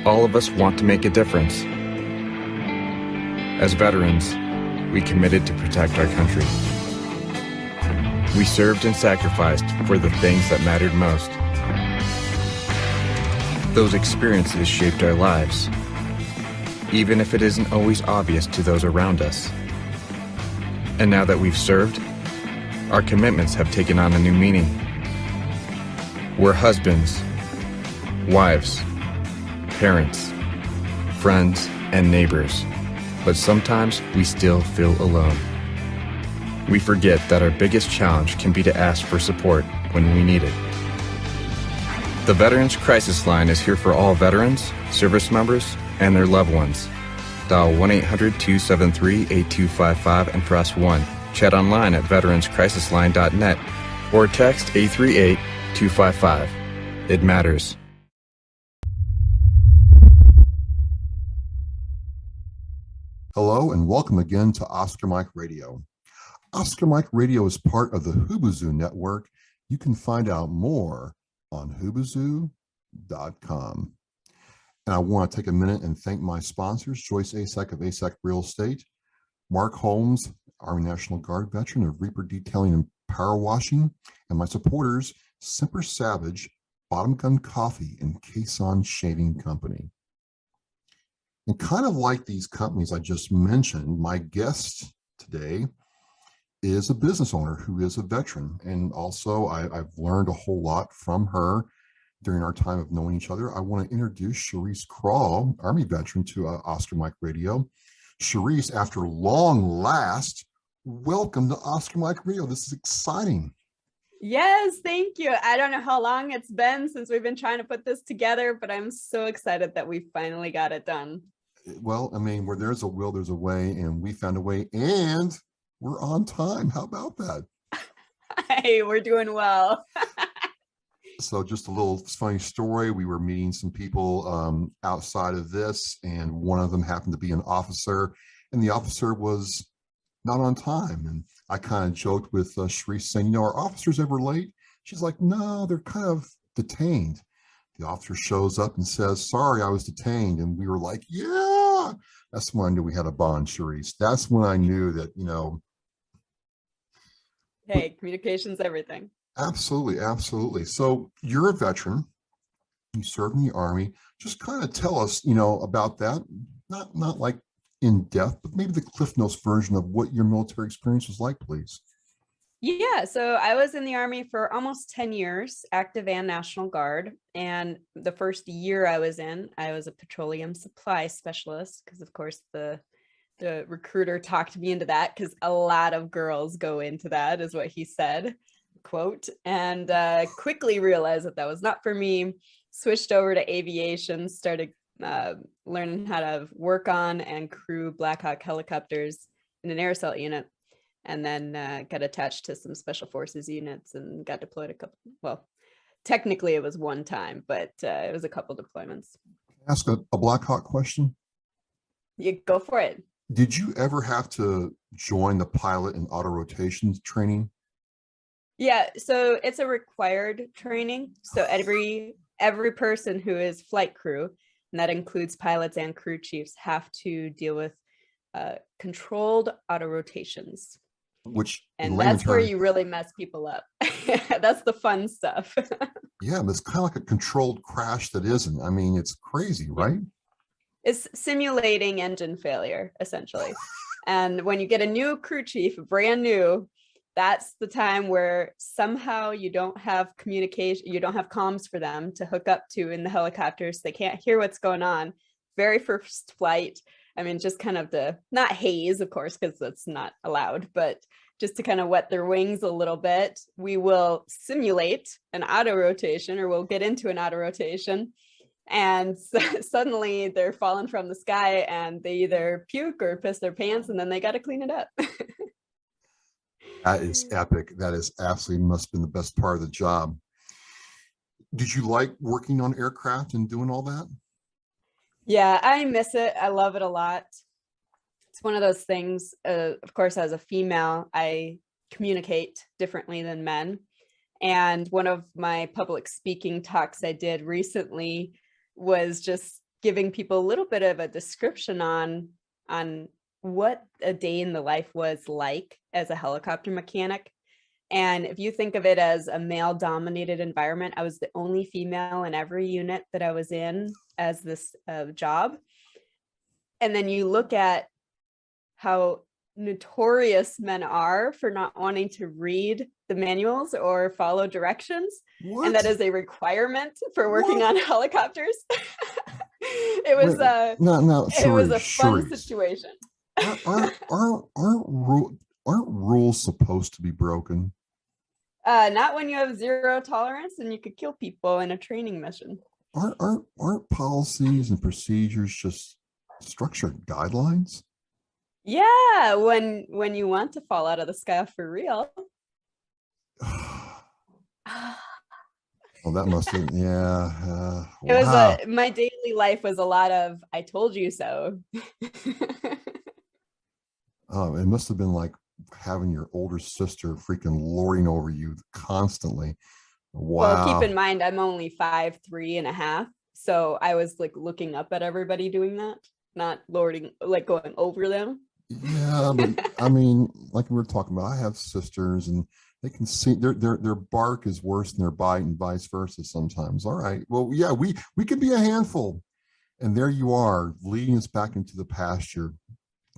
All of us want to make a difference. As veterans, we committed to protect our country. We served and sacrificed for the things that mattered most. Those experiences shaped our lives, even if it isn't always obvious to those around us. And now that we've served, our commitments have taken on a new meaning. We're husbands, wives, parents, friends, and neighbors, but sometimes we still feel alone. We forget that our biggest challenge can be to ask for support when we need it. The Veterans Crisis Line is here for all veterans, service members, and their loved ones. Dial 1-800-273-8255 and press 1. Chat online at veteranscrisisline.net or text 838-255. It matters. Hello and welcome again to Oscar Mike Radio. Oscar Mike Radio is part of the Hubazoo network. You can find out more on hubazoo.com. And I want to take a minute and thank my sponsors, Joyce Asek of Asek Real Estate, Mark Holmes, Army National Guard veteran of Reaper Detailing and Power Washing, and my supporters, Semper Savage, Bottom Gun Coffee, and Caisson Shaving Company. And kind of like these companies I just mentioned, my guest today is a business owner who is a veteran. And also I've learned a whole lot from her during our time of knowing each other. I want to introduce Sherice Kral, Army veteran, to Oscar Mike Radio. Sherice, after long last, welcome to Oscar Mike Radio. This is exciting. Yes, thank you. I don't know how long it's been since we've been trying to put this together, but I'm so excited that we finally got it done. Well, I mean, where there's a will, there's a way, and we found a way, and we're on time. How about that? Hey, we're doing well. So just a little funny story. We were meeting some people outside of this, and one of them happened to be an officer, and the officer was not on time. And I kind of joked with Sherice saying, you know, are officers ever late? She's like, no, they're kind of detained. The officer shows up and says, sorry, I was detained. And we were like, yeah, that's when I knew we had a bond, Sherice. That's when I knew that, you know. Hey, communication's everything. Absolutely, absolutely. So you're a veteran. You served in the Army. Just kind of tell us, you know, about that. Not like in depth, but maybe the Cliff Notes version of what your military experience was like, please. Yeah, so I was in the Army for almost 10 years, active and National Guard. And the first year I was in, I was a petroleum supply specialist because, of course, the recruiter talked me into that because a lot of girls go into that, is what he said, quote, and quickly realized that was not for me. Switched over to aviation, started learning how to work on and crew Blackhawk helicopters in an air assault unit. And then got attached to some special forces units and got deployed a couple. Well, technically it was one time, but it was a couple deployments. Ask a Blackhawk question. You go for it. Did you ever have to join the pilot and auto rotation training? Yeah, so it's a required training. So every person who is flight crew, and that includes pilots and crew chiefs, have to deal with controlled auto rotations. And that's where you really mess people up. That's the fun stuff. Yeah, but it's kind of like a controlled crash that isn't. I mean, it's crazy, right? It's simulating engine failure, essentially. And when you get a new crew chief, brand new, that's the time where somehow you don't have communication, you don't have comms for them to hook up to in the helicopters. They can't hear what's going on. Very first flight. I mean, just kind of to not haze, of course, because that's not allowed, but just to kind of wet their wings a little bit, we will simulate an auto rotation, or we'll get into an auto rotation. And suddenly they're falling from the sky and they either puke or piss their pants, and then they got to clean it up. That is epic. That is absolutely must have been the best part of the job. Did you like working on aircraft and doing all that? Yeah, I miss it. I love it a lot. It's one of those things, of course, as a female, I communicate differently than men. And one of my public speaking talks I did recently was just giving people a little bit of a description on what a day in the life was like as a helicopter mechanic. And if you think of it as a male dominated environment, I was the only female in every unit that I was in as this job. And then you look at how notorious men are for not wanting to read the manuals or follow directions. What? And that is a requirement for working What? on helicopters. It was Wait, it was a Sherice, fun Sherice. situation. Aren't rules supposed to be broken? Not when you have zero tolerance and you could kill people in a training mission. Aren't policies and procedures just structured guidelines? Yeah, when you want to fall out of the sky for real. Well, that must have, yeah. It was Wow. my daily life was a lot of "I told you so." Oh, it must have been like having your older sister freaking lording over you constantly. Wow. Well, keep in mind, I'm only 5'3.5", so I was like looking up at everybody doing that, not lording, like going over them. Yeah, but I mean, like we were talking about, I have sisters, and they can see their bark is worse than their bite, and vice versa sometimes. All right. Well, yeah, we could be a handful. And there you are, leading us back into the pasture,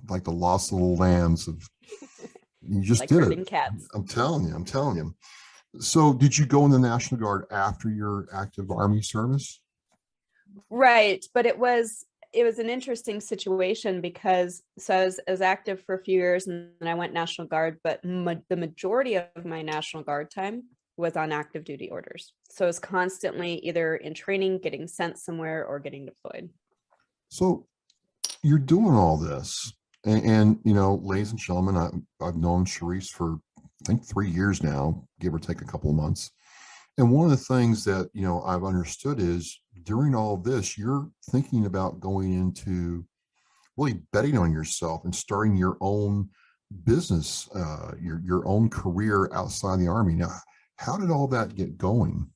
like the lost little lambs of you just like did herding it. cats. I'm telling you. So did you go in the National Guard after your active Army service? Right, but it was an interesting situation because I was active for a few years and then I went National Guard, but the majority of my National Guard time was on active duty orders. So I was constantly either in training, getting sent somewhere, or getting deployed. So you're doing all this, and you know, ladies and gentlemen, I've known Sherice for I think 3 years now, give or take a couple of months. And one of the things that, you know, I've understood is during all of this, you're thinking about going into really betting on yourself and starting your own business, your own career outside the Army. Now, how did all that get going?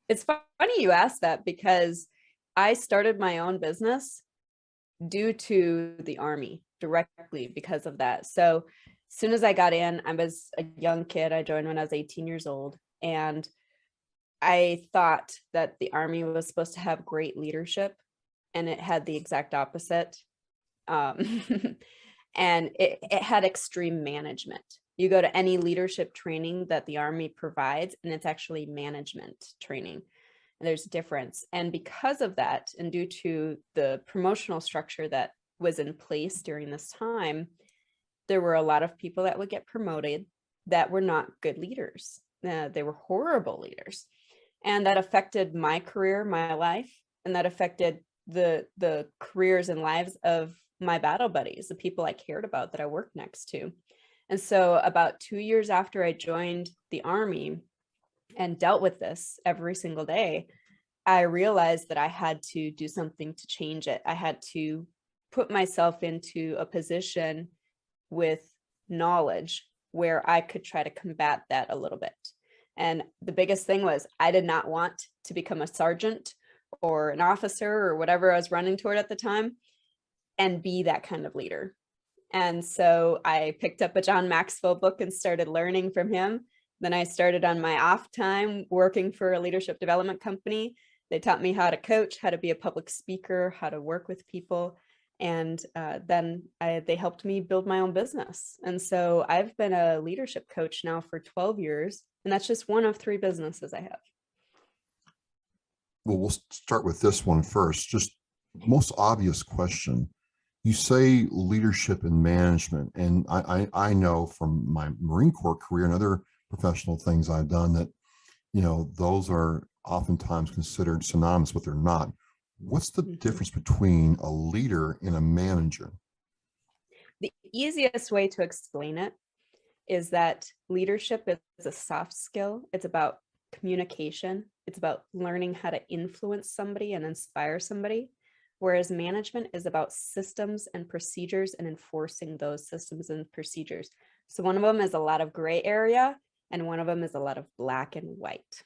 It's funny you asked that because I started my own business due to the Army directly because of that. So as soon as I got in, I was a young kid. I joined when I was 18 years old. And I thought that the Army was supposed to have great leadership, and it had the exact opposite. And it had extreme management. You go to any leadership training that the Army provides, and it's actually management training. And there's a difference. And because of that, and due to the promotional structure that was in place during this time, there were a lot of people that would get promoted that were not good leaders. They were horrible leaders. And that affected my career, my life, and that affected the careers and lives of my battle buddies, the people I cared about that I worked next to. And so about 2 years after I joined the Army and dealt with this every single day, I realized that I had to do something to change it. I had to put myself into a position with knowledge where I could try to combat that a little bit. And the biggest thing was I did not want to become a sergeant or an officer or whatever I was running toward at the time and be that kind of leader. And so I picked up a John Maxwell book and started learning from him. Then I started on my off time working for a leadership development company. They taught me how to coach, how to be a public speaker, how to work with people. And then they helped me build my own business. And so I've been a leadership coach now for 12 years, and that's just one of 3 businesses I have. Well, we'll start with this one first. Just most obvious question. You say leadership and management, and I know from my Marine Corps career and other professional things I've done that, you know, those are oftentimes considered synonymous, but they're not. What's the difference between a leader and a manager? The easiest way to explain it is that leadership is a soft skill. It's about communication. It's about learning how to influence somebody and inspire somebody. Whereas management is about systems and procedures and enforcing those systems and procedures. So one of them is a lot of gray area, and one of them is a lot of black and white.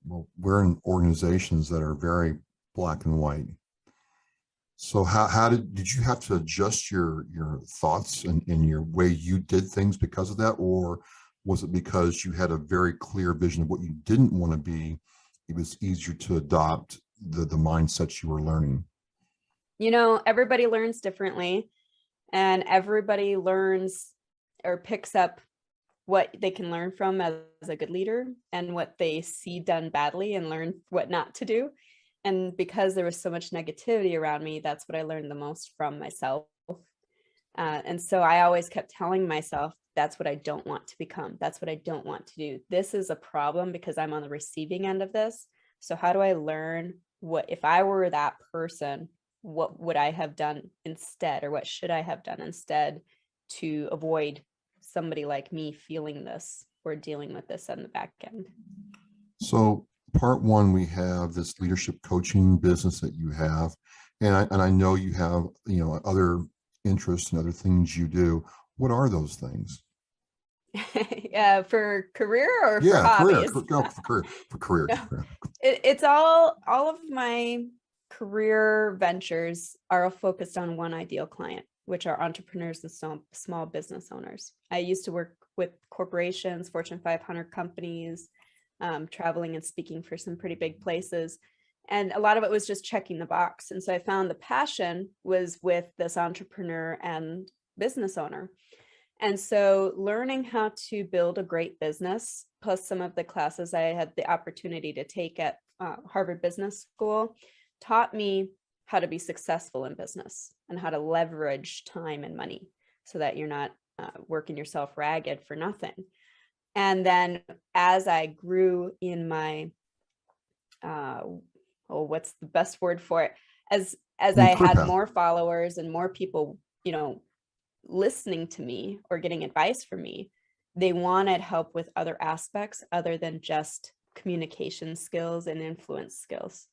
Well, we're in organizations that are very black and white. So how did you have to adjust your thoughts and your way you did things because of that, or was it because you had a very clear vision of what you didn't want to be? It was easier to adopt the mindsets you were learning. You know, everybody learns differently, and everybody learns or picks up what they can learn from as a good leader and what they see done badly and learn what not to do. And because there was so much negativity around me, that's what I learned the most from myself. And so I always kept telling myself, that's what I don't want to become. That's what I don't want to do. This is a problem because I'm on the receiving end of this. So how do I learn what, if I were that person, what would I have done instead, or what should I have done instead to avoid somebody like me feeling this or dealing with this on the back end? So part one, we have this leadership coaching business that you have, and I know you have, you know, other interests and other things you do. What are those things? Yeah, for career or for Yeah, career, hobbies? go for career, for career. No, it's all of my career ventures are focused on one ideal client, which are entrepreneurs and small business owners. I used to work with corporations, Fortune 500 companies, traveling and speaking for some pretty big places. And a lot of it was just checking the box. And so I found the passion was with this entrepreneur and business owner. And so learning how to build a great business, plus some of the classes I had the opportunity to take at Harvard Business School, taught me how to be successful in business and how to leverage time and money so that you're not working yourself ragged for nothing. And then as I grew in my, what's the best word for it? As I had more followers and more people, you know, listening to me or getting advice from me, they wanted help with other aspects other than just communication skills and influence skills.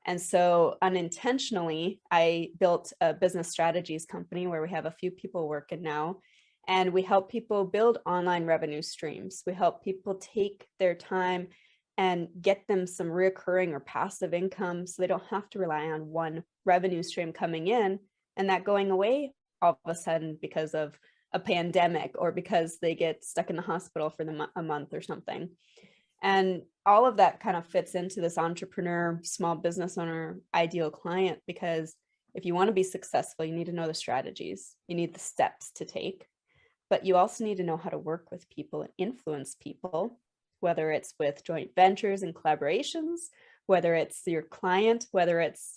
And so unintentionally, I built a business strategies company where we have a few people working now, and we help people build online revenue streams. We help people take their time and get them some reoccurring or passive income so they don't have to rely on one revenue stream coming in and that going away all of a sudden because of a pandemic or because they get stuck in the hospital for a month or something. And all of that kind of fits into this entrepreneur, small business owner, ideal client, because if you want to be successful, you need to know the strategies, you need the steps to take, but you also need to know how to work with people and influence people, whether it's with joint ventures and collaborations, whether it's your client, whether it's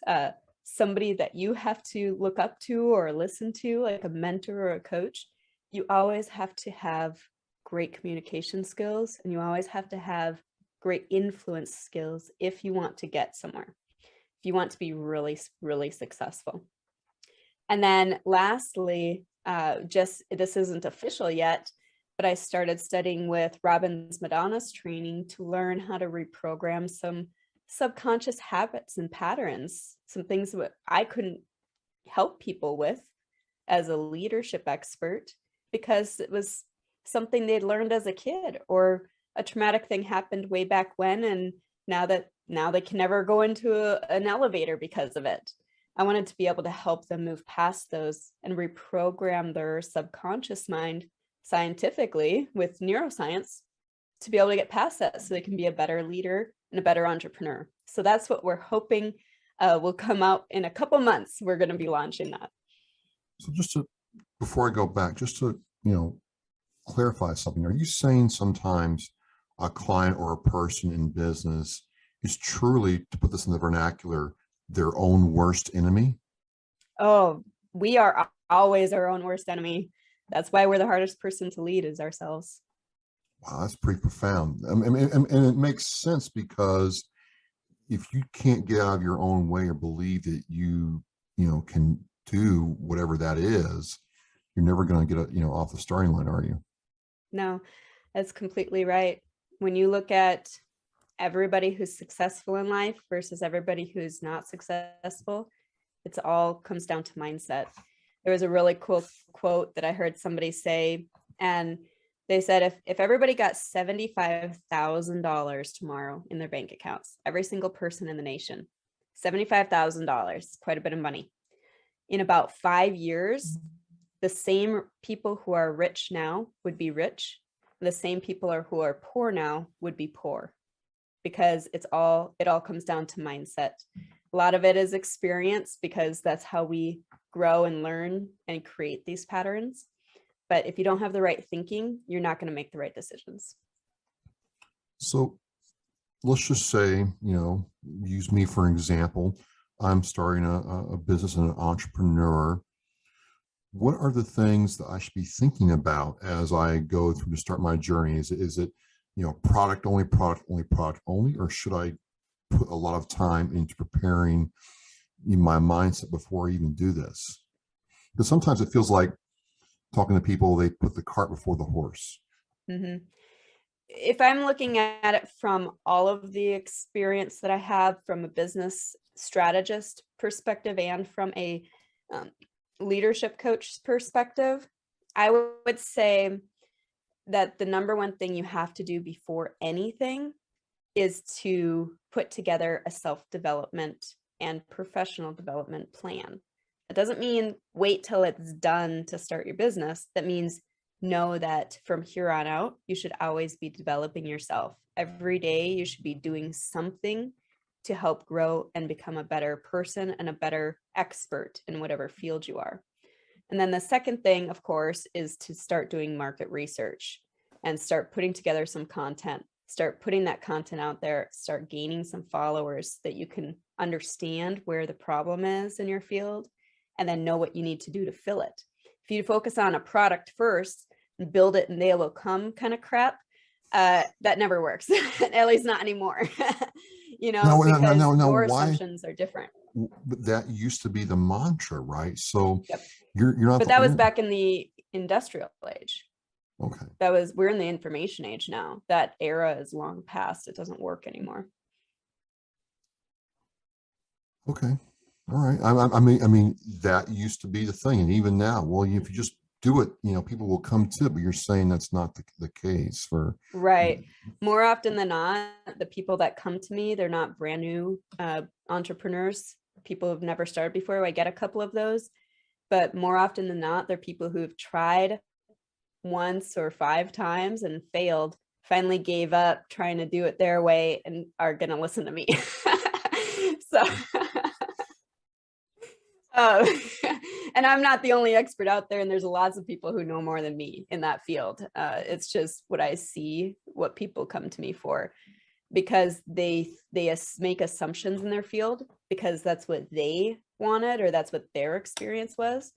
somebody that you have to look up to or listen to, like a mentor or a coach. You always have to have great communication skills, and you always have to have great influence skills if you want to get somewhere, if you want to be really, really successful. And then lastly, just this isn't official yet, but I started studying with Robbins Madonna's training to learn how to reprogram some subconscious habits and patterns, some things that I couldn't help people with as a leadership expert because it was something they'd learned as a kid, or a traumatic thing happened way back when, and now they can never go into an elevator because of it. I wanted to be able to help them move past those and reprogram their subconscious mind scientifically with neuroscience to be able to get past that so they can be a better leader and a better entrepreneur. So that's what we're hoping will come out in a couple months. We're going to be launching that. So before I go back, just to, you know, clarify something, are you saying sometimes a client or a person in business is truly, to put this in the vernacular, their own worst enemy? Oh, we are always our own worst enemy. That's why we're the hardest person to lead is ourselves. Wow, that's pretty profound. I mean, and it makes sense, because if you can't get out of your own way or believe that you know, can do whatever that is, you're never going to get, off the starting line, are you? No, that's completely right. When you look at everybody who's successful in life versus everybody who's not successful, it's all comes down to mindset. There was a really cool quote that I heard somebody say, and they said, if everybody got $75,000 tomorrow in their bank accounts, every single person in the nation, $75,000, quite a bit of money. In about 5 years, the same people who are rich now would be rich. The same people who are poor now would be poor, because it all comes down to mindset. A lot of it is experience, because that's how we grow and learn and create these patterns. But if you don't have the right thinking, you're not going to make the right decisions. So let's just say, use me for an example. I'm starting a business and an entrepreneur. What are the things that I should be thinking about as I go through to start my journey? Is it product only, or should I put a lot of time into preparing my mindset before I even do this? Because sometimes it feels like talking to people, they put the cart before the horse. Mm-hmm. If I'm looking at it from all of the experience that I have from a business strategist perspective and from a leadership coach perspective, I would say that the number one thing you have to do before anything is to put together a self-development and professional development plan. That doesn't mean wait till it's done to start your business. That means know that from here on out, you should always be developing yourself. Every day, you should be doing something to help grow and become a better person and a better expert in whatever field you are. And then the second thing, of course, is to start doing market research and start putting together some content, start putting that content out there, start gaining some followers that you can understand where the problem is in your field, and then know what you need to do to fill it. If you focus on a product first and build it and they will come kind of crap, that never works, at least not anymore. Because your assumptions are different. But that used to be the mantra, right? So yep. you're not. But that was back in the industrial age. Okay. We're in the information age now. That era is long past. It doesn't work anymore. Okay. All right. I mean, that used to be the thing. And even now, well, if you just do it, people will come to it, but you're saying that's not the case for. Right. More often than not, the people that come to me, they're not brand new entrepreneurs, people who've never started before. I get a couple of those, but more often than not, they're people who've tried once or 5 times and failed, finally gave up trying to do it their way, and are going to listen to me. So, and I'm not the only expert out there, and there's lots of people who know more than me in that field. It's just what I see, what people come to me for, because they make assumptions in their field because that's what they wanted or that's what their experience was.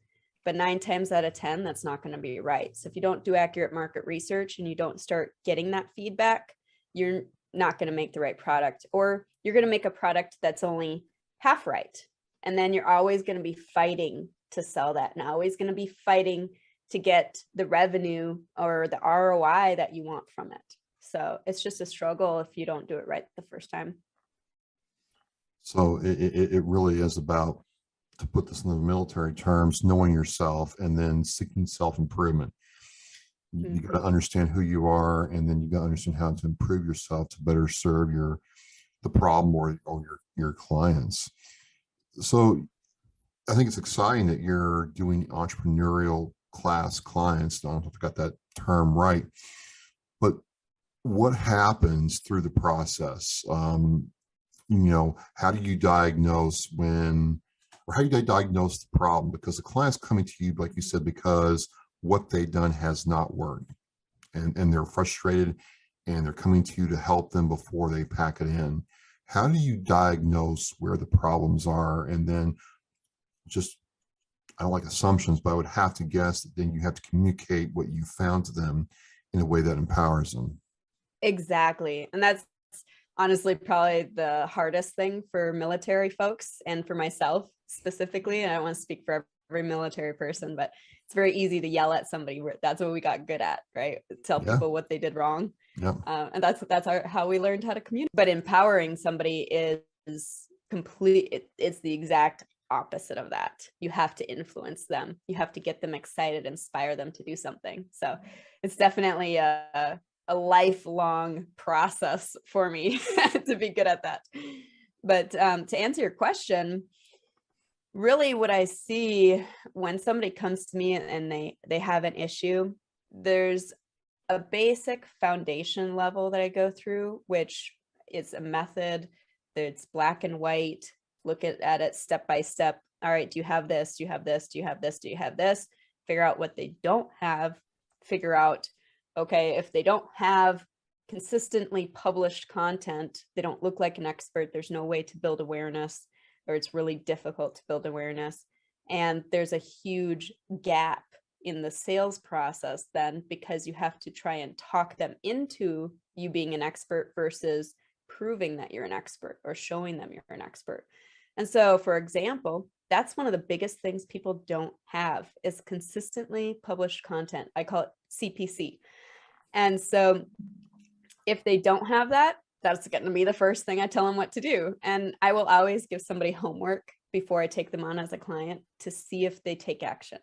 But 9 times out of 10, that's not going to be right. So if you don't do accurate market research and you don't start getting that feedback, you're not going to make the right product, or you're going to make a product that's only half right. And then you're always going to be fighting to sell that, and always going to be fighting to get the revenue or the ROI that you want from it. So it's just a struggle if you don't do it right the first time. So it really is about, to put this in the military terms, knowing yourself and then seeking self-improvement. You got to understand who you are, and then you got to understand how to improve yourself to better serve the problem or your clients. So I think it's exciting that you're doing entrepreneurial class clients. I don't know if I got that term right, but what happens through the process? How do you diagnose how do you diagnose the problem? Because the client's coming to you, like you said, because what they've done has not worked, and they're frustrated, and they're coming to you to help them before they pack it in. How do you diagnose where the problems are? And then I don't like assumptions, but I would have to guess that then you have to communicate what you found to them in a way that empowers them. Exactly. And that's honestly probably the hardest thing for military folks, and for myself specifically. And I don't want to speak for every military person, but it's very easy to yell at somebody. That's what we got good at, right? Tell people what they did wrong. Yeah. And that's how we learned how to communicate. But empowering somebody is complete. It's the exact opposite of that. You have to influence them. You have to get them excited, inspire them to do something. So it's definitely a lifelong process for me to be good at that. But to answer your question, really what I see when somebody comes to me and they have an issue, there's a basic foundation level that I go through, which is a method that's black and white. Look at it step by step. All right, do you have this? Do you have this? Do you have this? Do you have this? Figure out what they don't have. Figure out, okay, if they don't have consistently published content, they don't look like an expert, there's no way to build awareness, or it's really difficult to build awareness. And there's a huge gap in the sales process then, because you have to try and talk them into you being an expert versus proving that you're an expert or showing them you're an expert. And so, for example, that's one of the biggest things people don't have is consistently published content. I call it CPC. And so if they don't have that, that's going to be the first thing I tell them what to do. And I will always give somebody homework before I take them on as a client to see if they take action.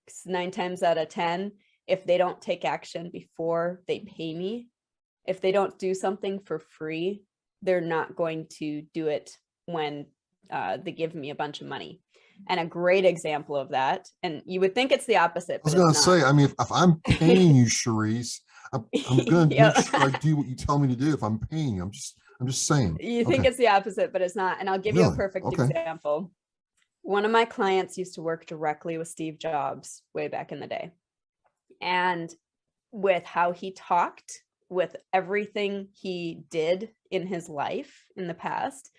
'Cause 9 times out of 10, if they don't take action before they pay me, if they don't do something for free, they're not going to do it when they give me a bunch of money. And a great example of that, and you would think it's the opposite. I was going to say, I mean, if I'm paying you, Sherice, I'm going to Yep. make sure I do what you tell me to do. If I'm paying you, I'm just saying. You think it's the opposite, but it's not. And I'll give you a perfect example. One of my clients used to work directly with Steve Jobs way back in the day. And with how he talked, with everything he did in his life in the past,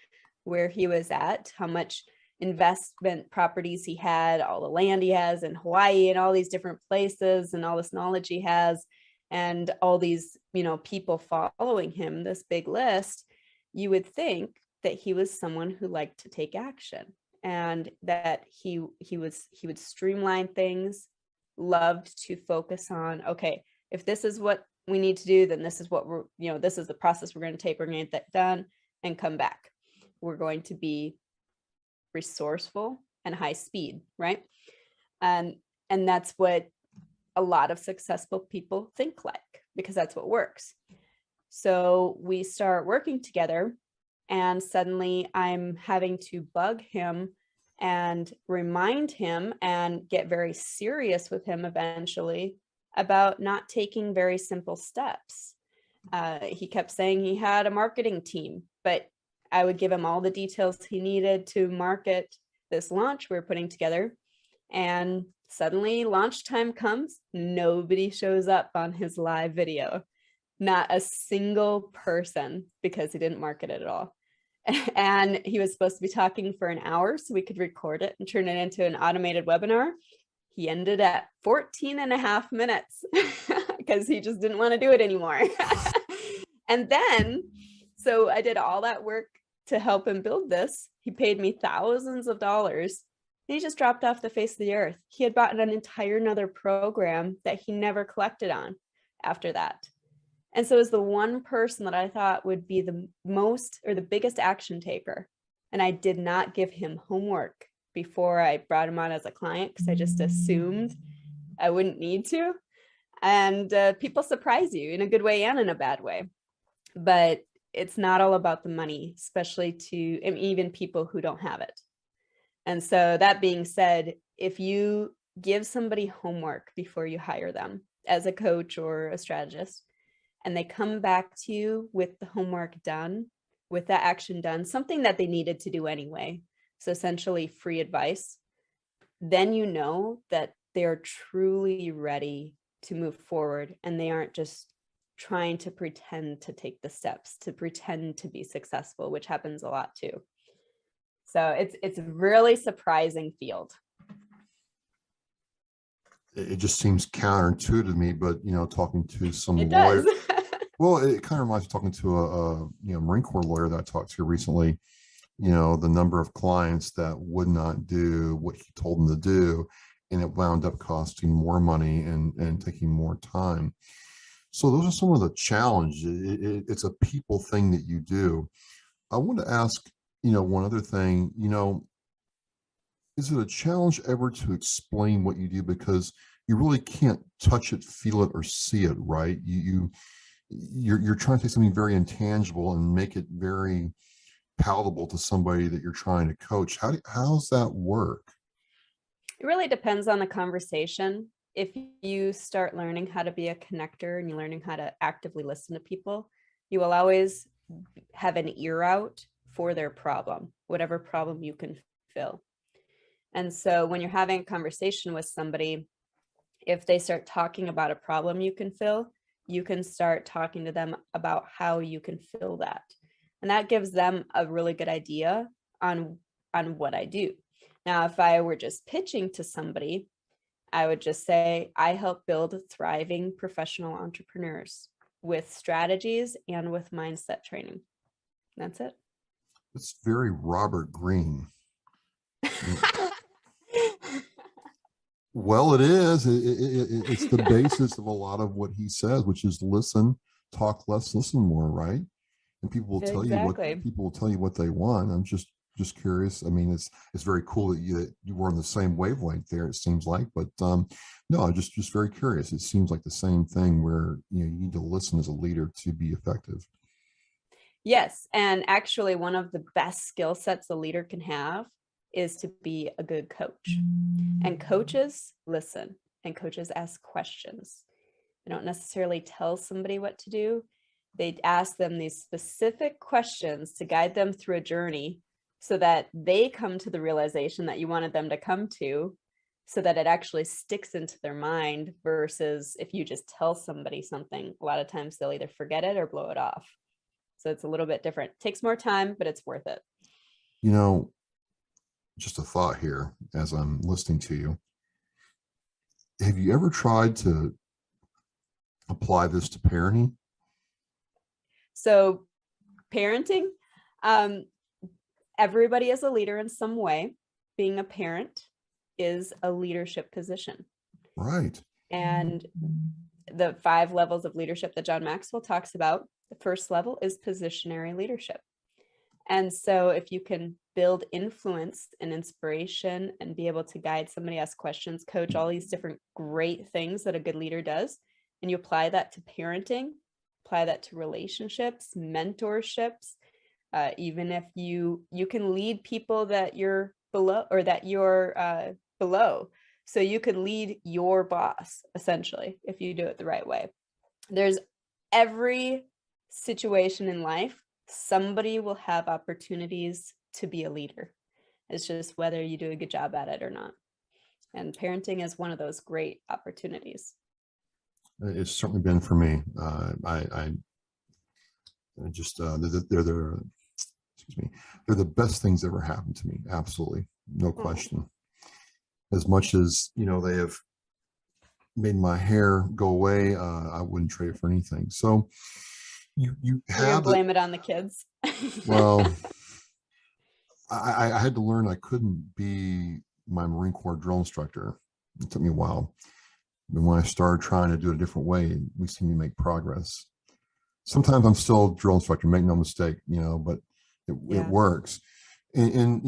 where he was at, how much investment properties he had, all the land he has in Hawaii and all these different places and all this knowledge he has and all these, people following him, this big list, you would think that he was someone who liked to take action and that he would streamline things, loved to focus on, okay, if this is what we need to do, then this is what this is the process we're going to take. We're going to get that done and come back. We're going to be resourceful and high speed, right? And that's what a lot of successful people think like, because that's what works. So we start working together and suddenly I'm having to bug him and remind him and get very serious with him eventually about not taking very simple steps. He kept saying he had a marketing team, but I would give him all the details he needed to market this launch we're putting together. And suddenly launch time comes, nobody shows up on his live video, not a single person, because he didn't market it at all. And he was supposed to be talking for an hour so we could record it and turn it into an automated webinar. He ended at 14 and a half minutes because he just didn't want to do it anymore. And then, so I did all that work to help him build this. He paid me thousands of dollars. And he just dropped off the face of the earth. He had bought an entire another program that he never collected on after that. And so it was the one person that I thought would be the most or the biggest action taker. And I did not give him homework before I brought him on as a client because I just assumed I wouldn't need to. And people surprise you in a good way and in a bad way. But it's not all about the money, especially to even people who don't have it. And so that being said, if you give somebody homework before you hire them as a coach or a strategist, and they come back to you with the homework done, with that action done, something that they needed to do anyway, so essentially free advice, then you know that they're truly ready to move forward and they aren't just trying to pretend to take the steps, to pretend to be successful, which happens a lot too. So it's a really surprising field. It just seems counterintuitive to me, but talking to some lawyer, well, it kind of reminds me of talking to a Marine Corps lawyer that I talked to recently. The number of clients that would not do what he told them to do, and it wound up costing more money and taking more time. So those are some of the challenges. It's a people thing that you do. I want to ask, one other thing, is it a challenge ever to explain what you do? Because you really can't touch it, feel it, or see it, right? You're trying to take something very intangible and make it very palatable to somebody that you're trying to coach? How's that work? It really depends on the conversation. If you start learning how to be a connector and you're learning how to actively listen to people, you will always have an ear out for their problem, whatever problem you can fill. And so when you're having a conversation with somebody, if they start talking about a problem you can fill, you can start talking to them about how you can fill that. And that gives them a really good idea on what I do. Now, if I were just pitching to somebody, I would just say, I help build thriving professional entrepreneurs with strategies and with mindset training. That's it. It's very Robert Greene. Well, it is. It's the basis of a lot of what he says, which is listen, talk less, listen more, right? And people will tell you what they want. I'm just curious. I mean, it's very cool that you were on the same wavelength there, it seems like, but no, I'm just very curious. It seems like the same thing where you need to listen as a leader to be effective. Yes, and actually one of the best skill sets a leader can have is to be a good coach. And coaches listen, and coaches ask questions. They don't necessarily tell somebody what to do. They ask them these specific questions to guide them through a journey so that they come to the realization that you wanted them to come to, so that it actually sticks into their mind, versus if you just tell somebody something, a lot of times they'll either forget it or blow it off. So it's a little bit different. It takes more time, but it's worth it. You know, just a thought here as I'm listening to you. Have you ever tried to apply this to parenting? So parenting, everybody is a leader in some way. Being a parent is a leadership position. Right. And the 5 levels of leadership that John Maxwell talks about, the first level is positionary leadership. And so if you can build influence and inspiration and be able to guide somebody, ask questions, coach, all these different great things that a good leader does, and you apply that to parenting, apply that to relationships, mentorships, even if you can lead people that you're below, or that you're below. So you could lead your boss, essentially, if you do it the right way. There's every situation in life, somebody will have opportunities to be a leader. It's just whether you do a good job at it or not. And parenting is one of those great opportunities. It's certainly been for me. I just they're the best things that ever happened to me. Absolutely, no question. As much as they have made my hair go away, I wouldn't trade it for anything. So you have blame it on the kids. Well, I had to learn I couldn't be my Marine Corps drill instructor. It took me a while. And when I started trying to do it a different way, we seem to make progress. Sometimes I'm still a drill instructor, make no mistake, but it works. And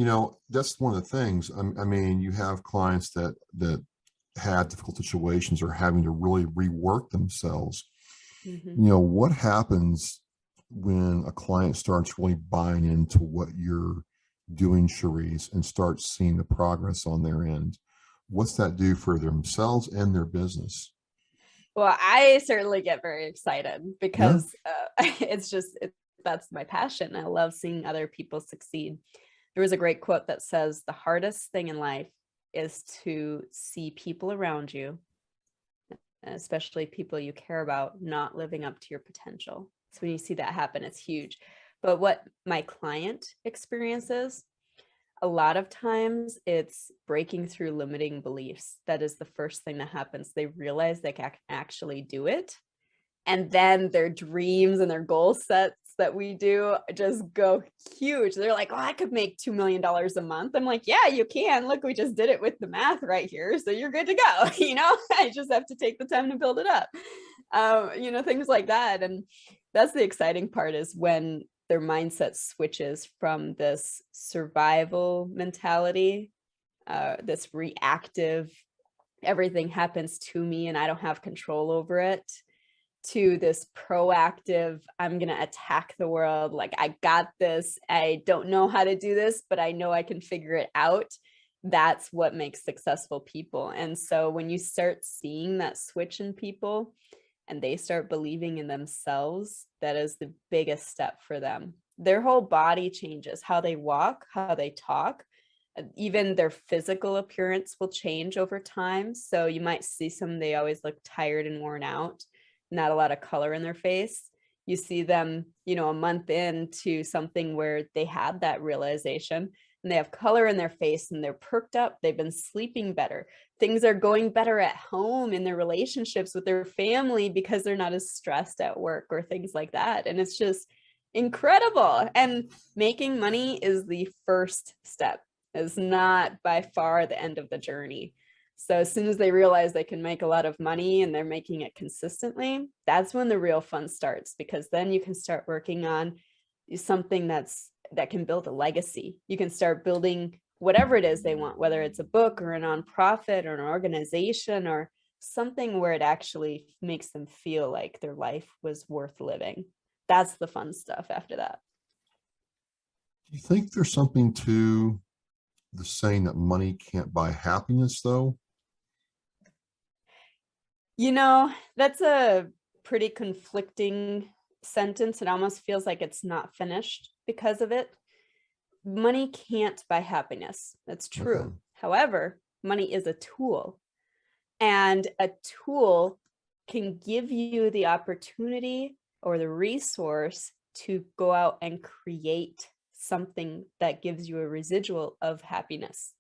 that's one of the things. I mean, you have clients that have difficult situations or having to really rework themselves. Mm-hmm. What happens when a client starts really buying into what you're doing, Sherice, and starts seeing the progress on their end? What's that do for themselves and their business? Well, I certainly get very excited because that's my passion. I love seeing other people succeed. There was a great quote that says, the hardest thing in life is to see people around you, especially people you care about, not living up to your potential. So when you see that happen, it's huge. But what my client experiences, a lot of times it's breaking through limiting beliefs. That is the first thing that happens. They realize they can actually do it. And then their dreams and their goal sets that we do just go huge. They're like, oh, I could make $2 million a month. I'm like, yeah, you can. Look, we just did it with the math right here. So you're good to go. I just have to take the time to build it up. Things like that. And that's the exciting part, is when their mindset switches from this survival mentality, this reactive, everything happens to me and I don't have control over it, to this proactive, I'm going to attack the world. Like, I got this. I don't know how to do this, but I know I can figure it out. That's what makes successful people. And so when you start seeing that switch in people and they start believing in themselves, that is the biggest step for them. Their whole body changes, how they walk, how they talk. Even their physical appearance will change over time. So you might see some, they always look tired and worn out, not a lot of color in their face. You see them, you know, a month into something where they had that realization and they have color in their face and they're perked up. They've been sleeping better. Things are going better at home in their relationships with their family because they're not as stressed at work or things like that. And it's just incredible. And making money is the first step. It's not by far the end of the journey. So as soon as they realize they can make a lot of money and they're making it consistently, that's when the real fun starts, because then you can start working on something that can build a legacy. You can start building whatever it is they want, whether it's a book or a nonprofit or an organization or something where it actually makes them feel like their life was worth living. That's the fun stuff after that. Do you think there's something to the saying that money can't buy happiness, though? You know, that's a pretty conflicting sentence. It almost feels like it's not finished because of it. Money can't buy happiness. That's true. Okay. However, money is a tool, and a tool can give you the opportunity or the resource to go out and create something that gives you a residual of happiness.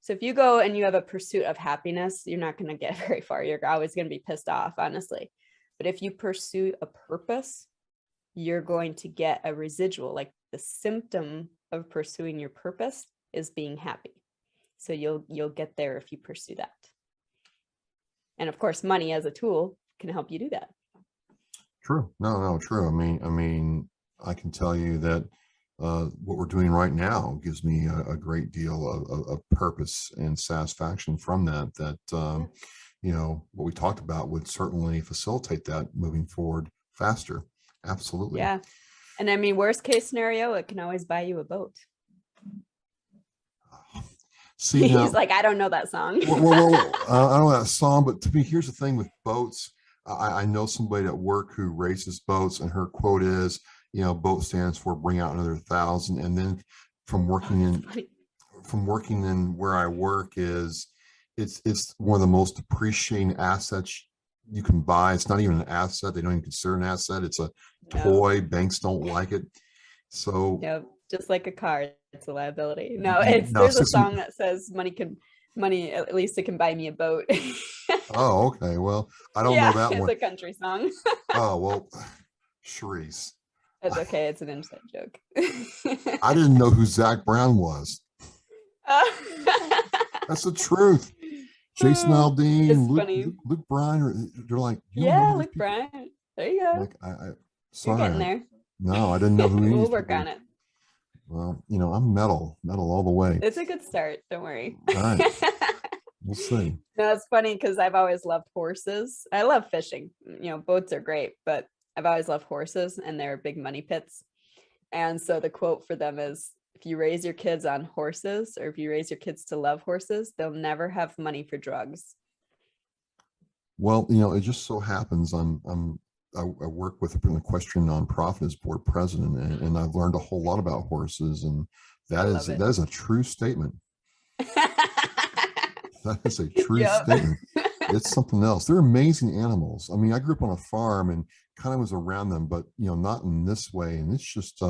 So if you go and you have a pursuit of happiness, you're not going to get very far. You're always going to be pissed off, honestly. But if you pursue a purpose, you're going to get a residual. Like, the symptom of pursuing your purpose is being happy. So you'll get there if you pursue that. And of course, money as a tool can help you do that. True. No, true. I mean, I can tell you that what we're doing right now gives me a great deal of purpose and satisfaction from that, you know, what we talked about would certainly facilitate that moving forward faster. Absolutely. Yeah. And I mean, worst case scenario, it can always buy you a boat. See, now, he's like, I don't know that song. well, I don't know that song, but to me, here's the thing with boats. I know somebody at work who races boats, and her quote is, you know, boat stands for bring out another 1,000. And then from working in where I work is it's one of the most depreciating assets you can buy. It's not even an asset. They don't even consider an asset. It's a toy. Banks don't like it. So yep, just like a car, it's a liability. There's a song that says money, at least it can buy me a boat. Oh, okay. Well, I don't know that one. It's a country song. Oh, well, Sherice. It's okay. It's an inside joke. I didn't know who Zach Brown was. That's the truth. Jason Aldean, Luke Bryan, they're like, yeah, Luke Bryan. There you go. Like, You're getting there. No, I didn't know who he We'll was. work on it. Well, you know, I'm metal all the way. It's a good start. Don't worry. All right. We'll see. No, it's funny because I've always loved horses. I love fishing. You know, boats are great, but I've always loved horses, and they're big money pits. And so the quote for them is, if you raise your kids on horses, or if you raise your kids to love horses, they'll never have money for drugs. Well, you know, it just so happens I work with an equestrian nonprofit as board president, and I've learned a whole lot about horses, and that is a true statement. That is a true statement. It's something else. They're amazing animals. I mean, I grew up on a farm and kind of was around them, but you know, not in this way. And it's just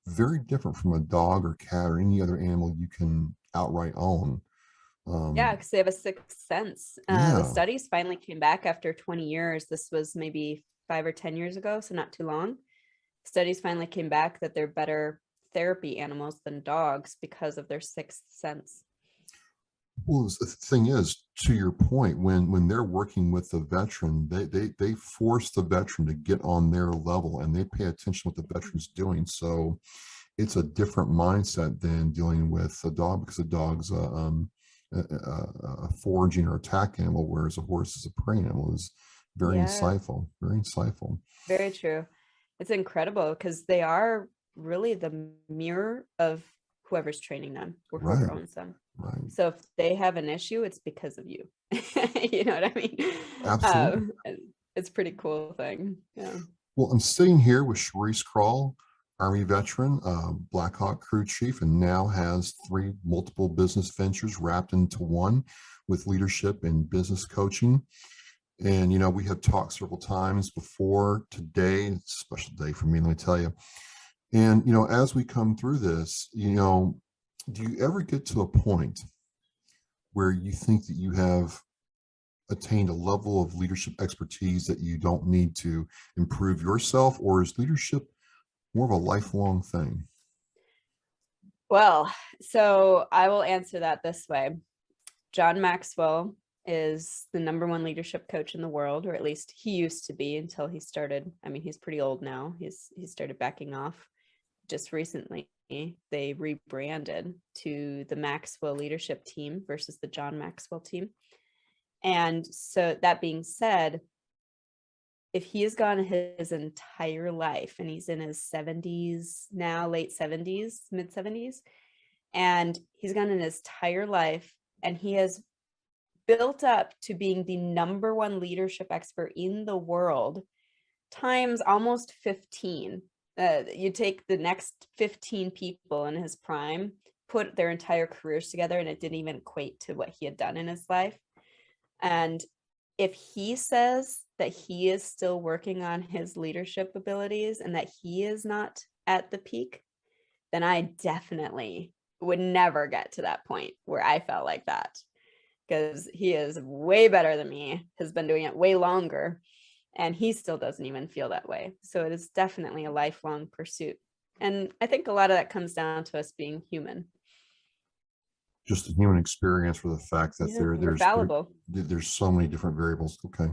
very different from a dog or cat or any other animal you can outright own. Yeah, because they have a sixth sense. The studies finally came back after 20 years. This was maybe 5 or 10 years ago, so not too long. Studies finally came back that they're better therapy animals than dogs because of their sixth sense. Well, the thing is, to your point, when they're working with the veteran, they force the veteran to get on their level, and they pay attention to what the veteran's doing. So it's a different mindset than dealing with a dog, because a dog's a foraging or attack animal, whereas a horse is a prey animal. Is Very Yeah. insightful. Very insightful. Very true. It's incredible because they are really the mirror of whoever's training them or whoever Right. owns them. Right. So if they have an issue, it's because of you. You know what I mean? Absolutely. It's a pretty cool thing. Yeah. Well, I'm sitting here with Sherice Kral, Army veteran, Blackhawk Crew Chief, and now has 3 multiple business ventures wrapped into one with leadership and business coaching. And, we have talked several times before. Today, it's a special day for me, let me tell you. And, as we come through this, do you ever get to a point where you think that you have attained a level of leadership expertise that you don't need to improve yourself, or is leadership more of a lifelong thing? Well, so I will answer that this way. John Maxwell is the #1 leadership coach in the world, or at least he used to be until he started. I mean, he's pretty old now. He started backing off just recently. They rebranded to the Maxwell leadership team versus the John Maxwell team. And so that being said, if he has gone his entire life, and he's in his 70s now, late 70s, mid 70s, and he's gone in his entire life, and he has built up to being the #1 leadership expert in the world times almost 15. You take the next 15 people in his prime, put their entire careers together, and it didn't even equate to what he had done in his life. And if he says that he is still working on his leadership abilities and that he is not at the peak, then I definitely would never get to that point where I felt like that, because he is way better than me, has been doing it way longer, and he still doesn't even feel that way. So it is definitely a lifelong pursuit. And I think a lot of that comes down to us being human. Just the human experience, for the fact that We're fallible. there's so many different variables. Okay.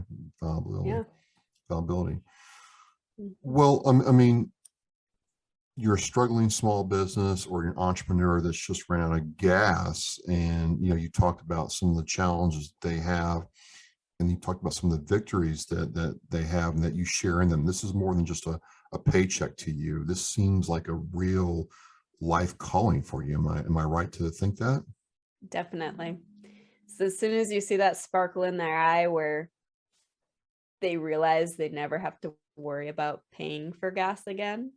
Fallibility. Well, I mean, you're a struggling small business, or you're an entrepreneur that's just ran out of gas, and you talked about some of the challenges they have, and you talked about some of the victories that they have and that you share in them. This is more than just a paycheck to you. This seems like a real life calling for you. Am I right to think that? Definitely. So as soon as you see that sparkle in their eye where they realize they never have to worry about paying for gas again,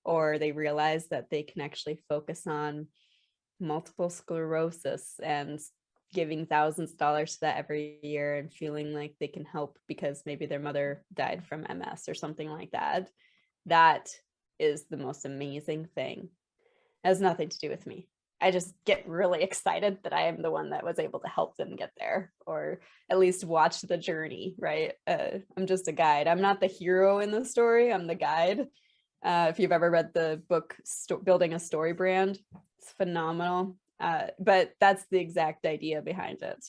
or they realize that they can actually focus on multiple sclerosis and giving thousands of dollars to that every year, and feeling like they can help because maybe their mother died from MS or something like that, that is the most amazing thing. It has nothing to do with me. I just get really excited that I am the one that was able to help them get there, or at least watch the journey, right? I'm just a guide. I'm not the hero in the story. I'm the guide. If you've ever read the book, Building a Story Brand, it's phenomenal. But that's the exact idea behind it.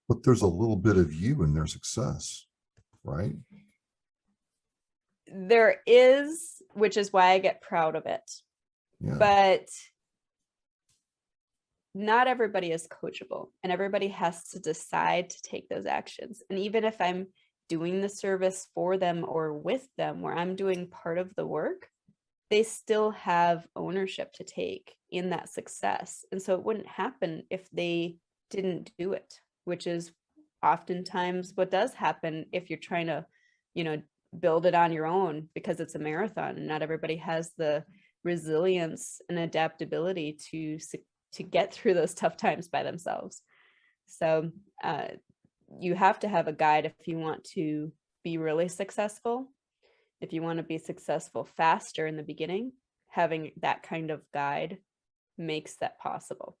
But there's a little bit of you in their success, right? There is, which is why I get proud of it. Yeah. But not everybody is coachable, and everybody has to decide to take those actions. And even if I'm doing the service for them or with them, where I'm doing part of the work, they still have ownership to take in that success. And so it wouldn't happen if they didn't do it, which is oftentimes what does happen if you're trying to, build it on your own, because it's a marathon and not everybody has the resilience and adaptability to get through those tough times by themselves. So you have to have a guide if you want to be really successful. If you want to be successful faster in the beginning, having that kind of guide makes that possible.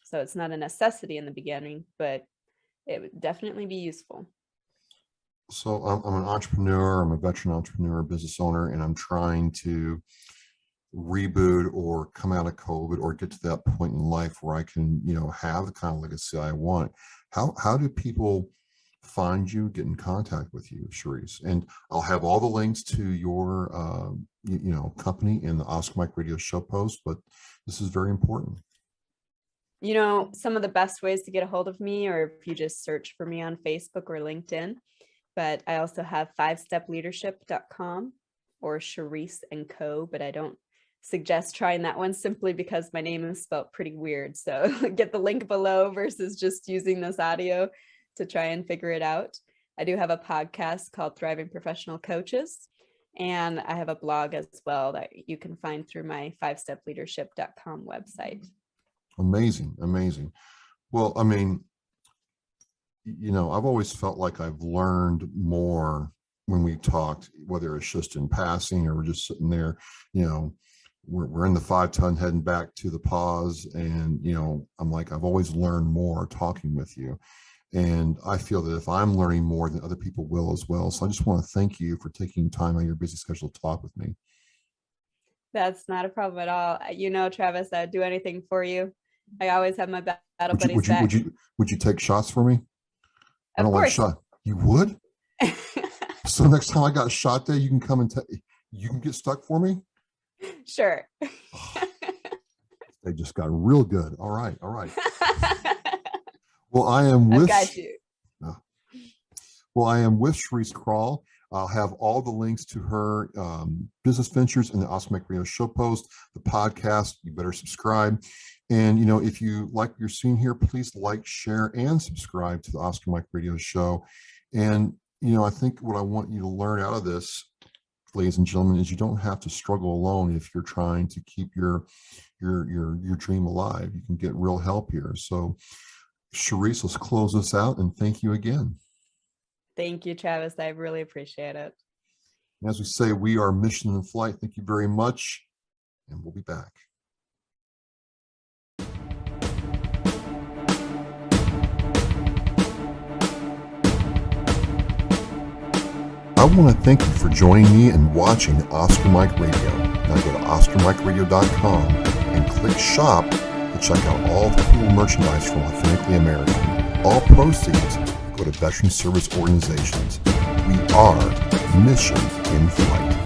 So it's not a necessity in the beginning, but it would definitely be useful. So I'm an entrepreneur, I'm a veteran entrepreneur, business owner, and I'm trying to reboot or come out of COVID or get to that point in life where I can, have the kind of legacy I want. How do people find you, get in contact with you, Sherice? And I'll have all the links to your, company in the Oscar Mike Radio show post, but this is very important. Some of the best ways to get a hold of me, or if you just search for me on Facebook or LinkedIn, but I also have 5stepleadership.com or Sherice and Co. But I don't suggest trying that one simply because my name is spelled pretty weird. So get the link below versus just using this audio to try and figure it out. I do have a podcast called Thriving Professional Coaches, and I have a blog as well that you can find through my 5stepleadership.com website. Amazing, amazing. Well, I mean, you know, I've always felt like I've learned more when we talked, whether it's just in passing or we're just sitting there, you know, we're in the 5-ton heading back to the pause. And, you know, I'm like, I've always learned more talking with you. And I feel that if I'm learning more, then other people will as well. So I just want to thank you for taking time out of your busy schedule to talk with me. That's not a problem at all. You know, Travis, I'd do anything for you. I always have my battle buddies back. Would you take shots for me? I don't like shot. You would? So next time I got a shot day, you can come and you can get stuck for me? Sure. They just got real good. All right. All right. Well, I am with Sherice Kral. I'll have all the links to her business ventures in the Oscar Mike Radio show post, the podcast. You better subscribe. And, you know, if you like what you're seeing here, please like, share, and subscribe to the Oscar Mike Radio show. And, you know, I think what I want you to learn out of this, ladies and gentlemen, is you don't have to struggle alone if you're trying to keep your dream alive. You can get real help here. So, Sherice, let's close this out, and thank you again. Thank you, Travis. I really appreciate it. And as we say, we are Mission in Flight. Thank you very much, and we'll be back. I want to thank you for joining me and watching Oscar Mike Radio. Now go to OscarMikeRadio.com and click Shop to check out all the cool merchandise from Authentically American. All proceeds go to veteran service organizations. We are Mission in Flight.